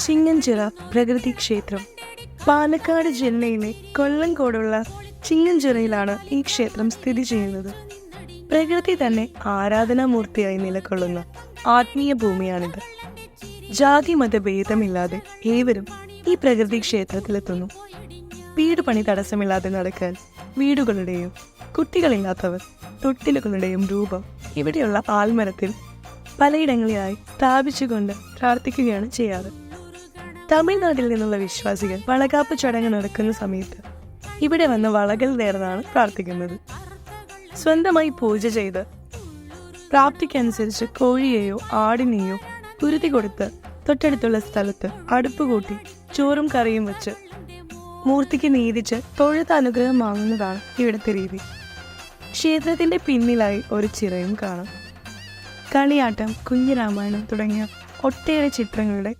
ചിങ്ങഞ്ചിറ പ്രകൃതി ക്ഷേത്രം. പാലക്കാട് ജില്ലയിലെ കൊല്ലങ്കോടുള്ള ചിങ്ങഞ്ചിറയിലാണ് ഈ ക്ഷേത്രം സ്ഥിതി ചെയ്യുന്നത്. പ്രകൃതി തന്നെ ആരാധനാമൂർത്തിയായി നിലകൊള്ളുന്ന ആത്മീയ ഭൂമിയാണിത്. ജാതി മതഭേദമില്ലാതെ ഏവരും ഈ പ്രകൃതി ക്ഷേത്രത്തിലെത്തുന്നു. വീട് പണി തടസ്സമില്ലാതെ നടക്കാൻ വീടുകളുടെയും കുട്ടികളില്ലാത്തവർ തൊട്ടിലുകളുടെയും രൂപം ഇവിടെയുള്ള ആൽമരത്തിൽ പലയിടങ്ങളിലായി സ്ഥാപിച്ചുകൊണ്ട് പ്രാർത്ഥിക്കുകയാണ് ചെയ്യാറ്. തമിഴ്നാട്ടിൽ നിന്നുള്ള വിശ്വാസികൾ വളകാപ്പ് ചടങ്ങ് നടക്കുന്ന സമയത്ത് ഇവിടെ വന്ന് വളകൾ നേർന്നാണ് പ്രാർത്ഥിക്കുന്നത്. സ്വന്തമായി പൂജ ചെയ്ത് പ്രാപ്തിക്കനുസരിച്ച് കോഴിയെയോ ആടിനെയോ കുരുതി കൊടുത്ത് തൊട്ടടുത്തുള്ള സ്ഥലത്ത് അടുപ്പ് കൂട്ടി ചോറും കറിയും വെച്ച് മൂർത്തിക്ക് നീതിച്ച് തൊഴുത്ത് അനുഗ്രഹം വാങ്ങുന്നതാണ് ഇവിടുത്തെ രീതി. ക്ഷേത്രത്തിന്റെ പിന്നിലായി ഒരു ചിറയും കാണാം. കളിയാട്ടം, കുഞ്ഞിരാമായണം തുടങ്ങിയ ഒട്ടേറെ ചിത്രങ്ങളുടെ